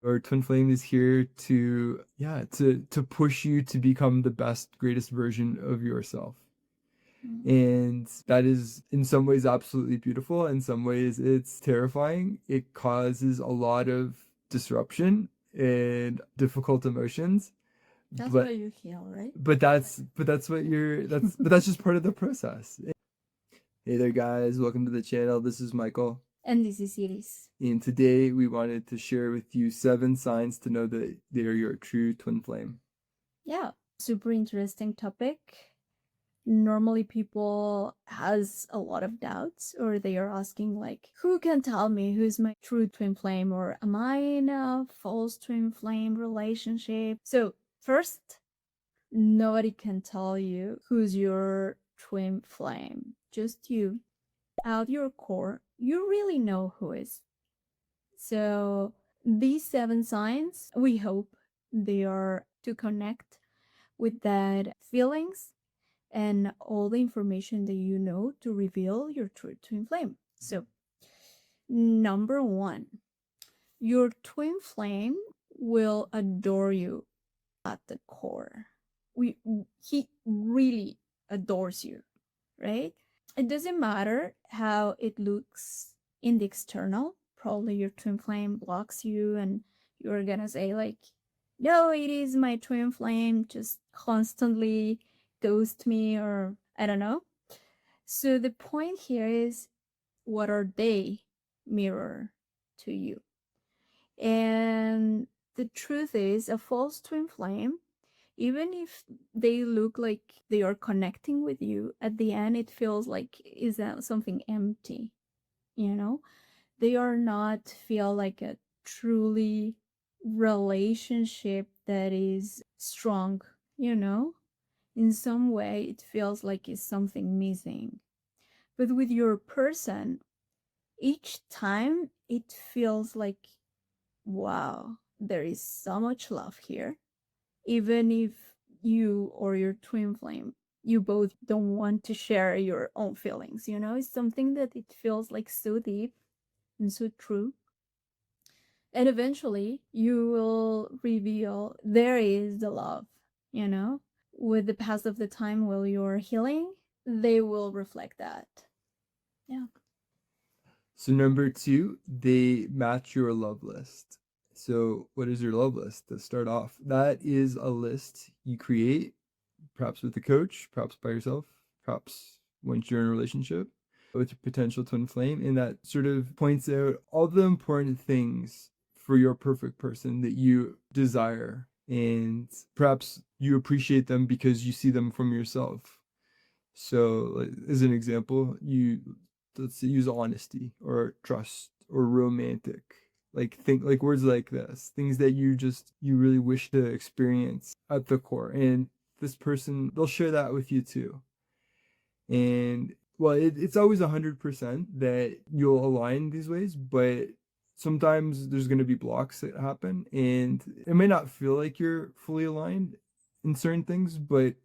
Our twin flame is here to push you to become the best, greatest version of yourself. And that is in some ways absolutely beautiful. In some ways it's terrifying. It causes a lot of disruption and difficult emotions. That's But why you heal, right? that's just part of the process. Hey there guys, welcome to the channel. This is Michael. And this is Iris. And today we wanted to share with you 7 signs to know that they are your true twin flame. Yeah, super interesting topic. Normally people has a lot of doubts, or they are asking like, who can tell me who's my true twin flame, or am I in a false twin flame relationship? So first, nobody can tell you who's your twin flame. Just you. At your core, you really know who is. So these 7 signs, we hope they are to connect with that feelings and all the information that you know to reveal your true twin flame. So number 1, your twin flame will adore you at the core. He really adores you, right? It doesn't matter how it looks in the external. Probably your twin flame blocks you and you're gonna say like, no, it is my twin flame, just constantly ghost me, or I don't know. So the point here is, what are they mirror to you? And the truth is, a false twin flame, even if they look like they are connecting with you, at the end it feels like is that something empty, you know? They are not feel like a truly relationship that is strong, you know? In some way it feels like it's something missing. But with your person, each time it feels like, wow, there is so much love here. Even if you or your twin flame, you both don't want to share your own feelings, you know? It's something that it feels like so deep and so true. And eventually you will reveal there is the love, you know? With the pass of the time while you're healing, they will reflect that. Yeah. So number 2, they match your love list. So what is your love list? To start off, that is a list you create, perhaps with a coach, perhaps by yourself, perhaps once you're in a relationship with a potential twin flame, and that sort of points out all the important things for your perfect person that you desire, and perhaps you appreciate them because you see them from yourself. So as an example, let's use honesty or trust or romantic. Think like words like this, things that you really wish to experience at the core. And this person, they'll share that with you too. And well, it's always 100% that you'll align these ways, but sometimes there's going to be blocks that happen, and it may not feel like you're fully aligned in certain things, but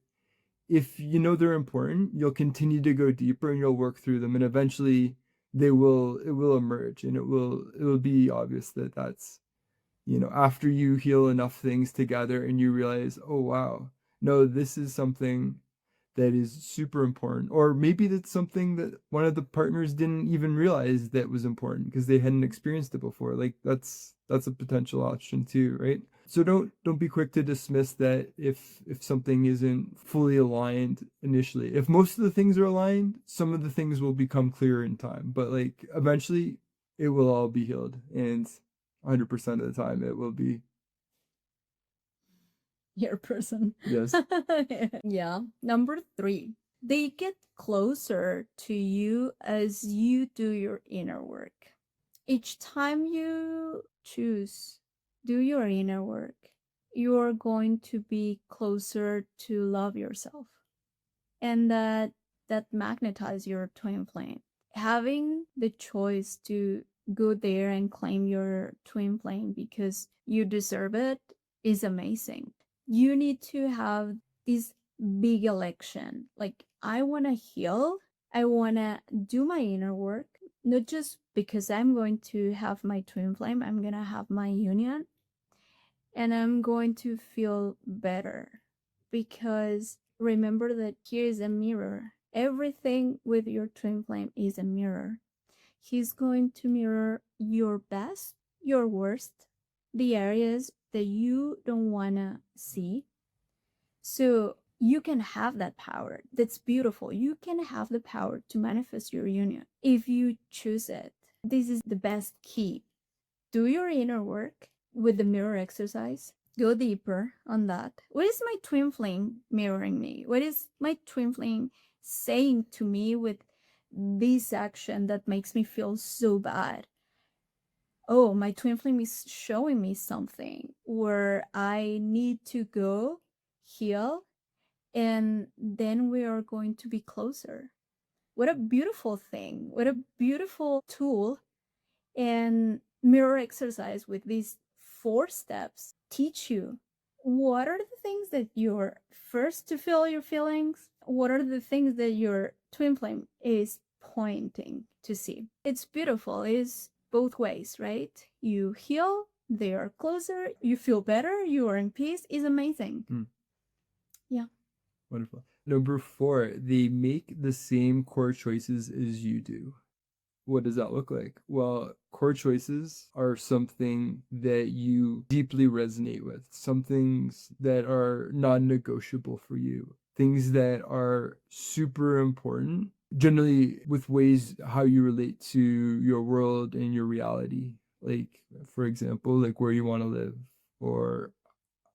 if you know they're important, you'll continue to go deeper and you'll work through them, and eventually it will emerge, and it will be obvious that that's, after you heal enough things together and you realize, oh wow, no, this is something that is super important. Or maybe that's something that one of the partners didn't even realize that was important because they hadn't experienced it before. Like that's a potential option too, right? So don't be quick to dismiss that if something isn't fully aligned initially. If most of the things are aligned, some of the things will become clearer in time, but like eventually it will all be healed, and 100% of the time it will be. Your person. Yes. Yeah. Number 3, they get closer to you as you do your inner work. Each time you choose do your inner work, you are going to be closer to love yourself, and that magnetize your twin flame. Having the choice to go there and claim your twin flame because you deserve it is amazing. You need to have this big election. Like, I want to heal. I want to do my inner work, not just because I'm going to have my twin flame, I'm going to have my union. and I'm going to feel better. Because remember that here is a mirror. Everything with your twin flame is a mirror. He's going to mirror your best, your worst, the areas that you don't want to see. So you can have that power. That's beautiful. You can have the power to manifest your union if you choose it. This is the best key. Do your inner work with the mirror exercise. Go deeper on that. What is my twin flame mirroring me? What is my twin flame saying to me with this action that makes me feel so bad? Oh, my twin flame is showing me something where I need to go heal, and then we are going to be closer. What a beautiful thing. What a beautiful tool. And mirror exercise with these 4 steps teach you what are the things that you're first to feel your feelings, what are the things that your twin flame is pointing to see. It's beautiful. It is both ways, right? You heal, they are closer, you feel better, you are in peace. Is amazing. Yeah. Wonderful. Number 4, they make the same core choices as you do. What does that look like? Well, core choices are something that you deeply resonate with, some things that are non-negotiable for you, things that are super important, generally with ways how you relate to your world and your reality. Like, for example, like where you want to live, or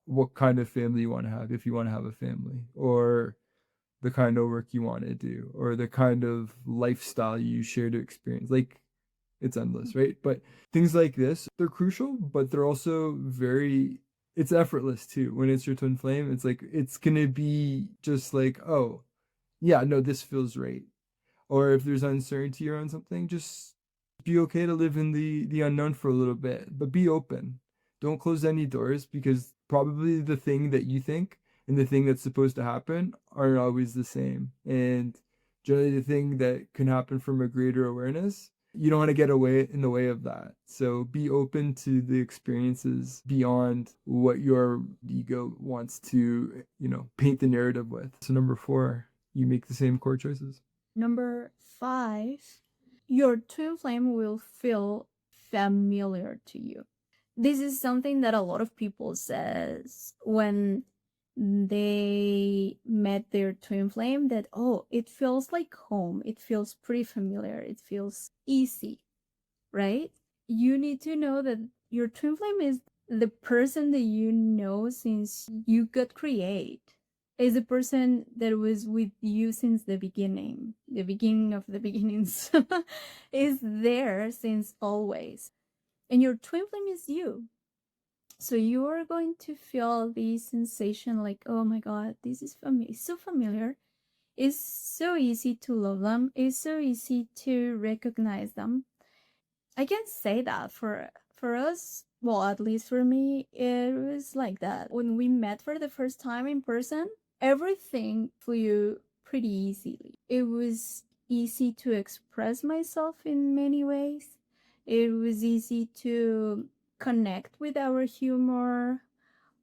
what kind of family you want to have, if you want to have a family, or the kind of work you want to do, or the kind of lifestyle you share to experience. Like, it's endless, right? But things like this, they're crucial, but they're also it's effortless too. When it's your twin flame, it's like, it's going to be just like, oh, yeah, no, this feels right. Or if there's uncertainty around something, just be okay to live in the unknown for a little bit, but be open. Don't close any doors, because probably the thing that you think and the thing that's supposed to happen aren't always the same. And generally the thing that can happen from a greater awareness, you don't want to get away in the way of that. So be open to the experiences beyond what your ego wants to, paint the narrative with. So number 4, you make the same core choices. Number 5, your twin flame will feel familiar to you. This is something that a lot of people says when they met their twin flame, that, oh, it feels like home. It feels pretty familiar. It feels easy, right? You need to know that your twin flame is the person that you know since you got created. Is the person that was with you since the beginning of the beginnings. Is there since always. And your twin flame is you. So you are going to feel this sensation like, oh my God, this is so familiar. It's so easy to love them. It's so easy to recognize them. I can say that for us, well, at least for me, it was like that. When we met for the first time in person, everything flew pretty easily. It was easy to express myself in many ways. It was easy to connect with our humor,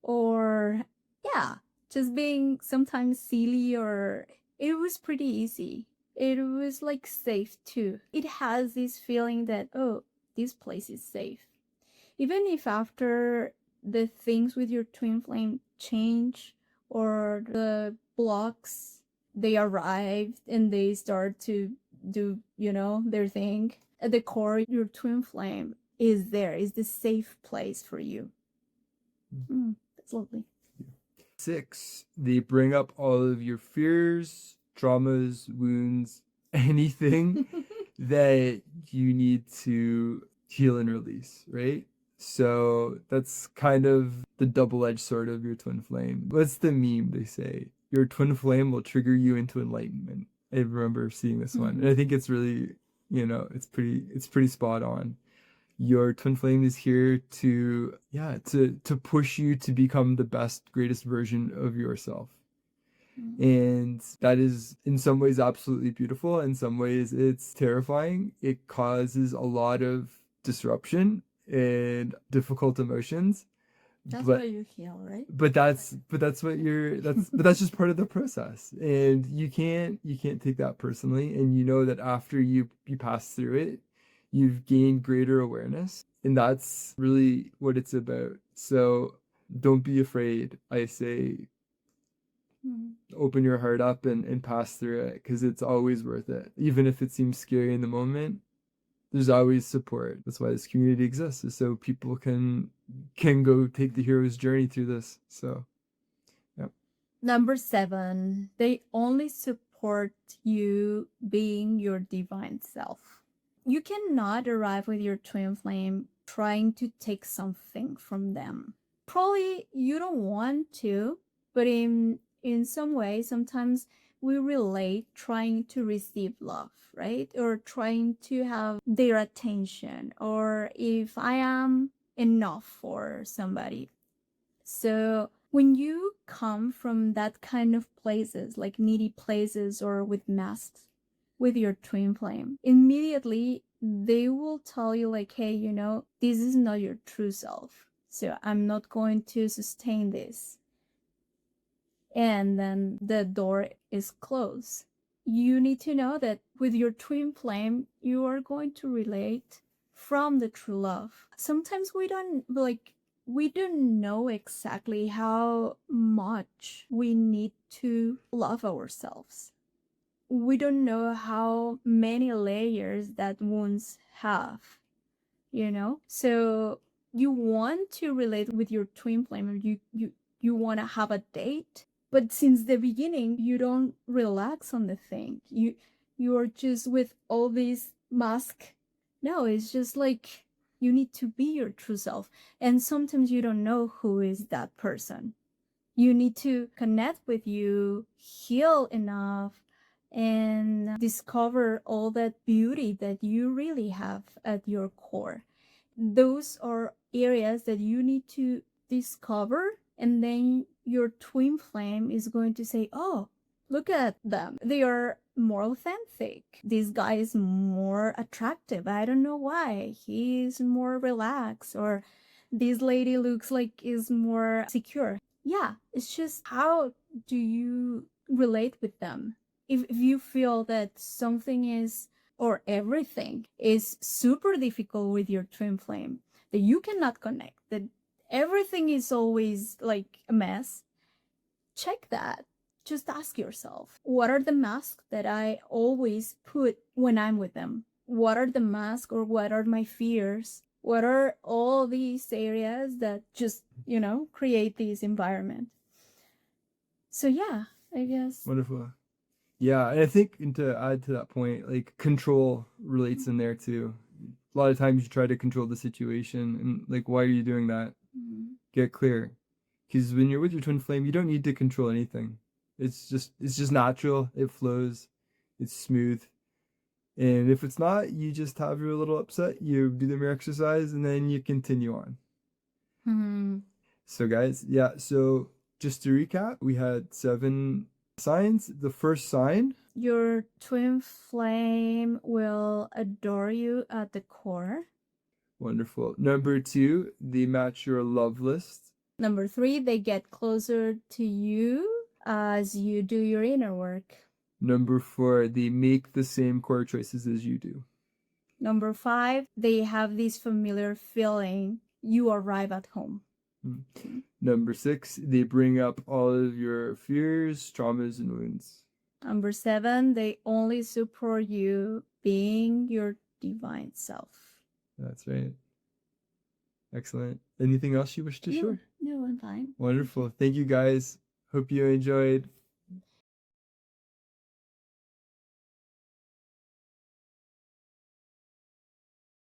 or, yeah, just being sometimes silly, or it was pretty easy. It was like safe too. It has this feeling that, oh, this place is safe. Even if after the things with your twin flame change, or the blocks, they arrived and they start to do, their thing, at the core, your twin flame is there, is the safe place for you. That's lovely. 6, they bring up all of your fears, traumas, wounds, anything that you need to heal and release, right? So that's kind of the double-edged sword of your twin flame. What's the meme they say? Your twin flame will trigger you into enlightenment. I remember seeing this one. And I think it's really, it's pretty spot on. Your twin flame is here to push you to become the best, greatest version of yourself. And that is in some ways absolutely beautiful. In some ways it's terrifying. It causes a lot of disruption and difficult emotions, That's but why you heal, right? that's just part of the process, and you can't take that personally, and you know that after you pass through it, you've gained greater awareness, and that's really what it's about. So don't be afraid. I say Mhm. open your heart up and pass through it, because it's always worth it, even if it seems scary in the moment. There's always support. That's why this community exists, is so people can go take the hero's journey through this. So yeah. Number 7, they only support you being your divine self. You cannot arrive with your twin flame trying to take something from them. Probably you don't want to, but in some way, sometimes we relate trying to receive love, right? Or trying to have their attention, or if I am enough for somebody. So when you come from that kind of places, like needy places or with masks, with your twin flame, immediately they will tell you like, hey, this is not your true self. So I'm not going to sustain this. And then the door is closed. You need to know that with your twin flame, you are going to relate from the true love. Sometimes we don't know exactly how much we need to love ourselves. We don't know how many layers that wounds have, So you want to relate with your twin flame, or you want to have a date, but since the beginning you don't relax on the thing. You're just with all these masks. No, it's just like you need to be your true self, and sometimes you don't know who is that person. You need to connect with you, heal enough, and discover all that beauty that you really have at your core. Those are areas that you need to discover, and then your twin flame is going to say, oh, look at them. They are more authentic. This guy is more attractive. I don't know why. He's more relaxed. Or this lady looks like is more secure. Yeah, it's just how do you relate with them? If you feel that something is, or everything is super difficult with your twin flame, that you cannot connect, that everything is always like a mess, check that. Just ask yourself, what are the masks that I always put when I'm with them? What are the masks, or what are my fears? What are all these areas that just, create this environment? So yeah, I guess. Wonderful. Yeah, and I think, and to add to that point, like control relates in there too. A lot of times you try to control the situation, and like, why are you doing that? Mhm. Get clear, because when you're with your twin flame, you don't need to control anything. It's just natural. It flows. It's smooth. And if it's not, you just have your little upset. You do the mirror exercise, and then you continue on. Mhm. So, guys, yeah. So just to recap, we had 7 signs. The first sign. Your twin flame will adore you at the core. Wonderful. Number 2, they match your love list. Number 3, they get closer to you as you do your inner work. Number 4, they make the same core choices as you do. Number 5, they have this familiar feeling you arrive at home. Number 6, they bring up all of your fears, traumas, and wounds. Number 7, they only support you being your divine self. That's right. Excellent. Anything else you wish to share? No, I'm fine. Wonderful. Thank you, guys. Hope you enjoyed.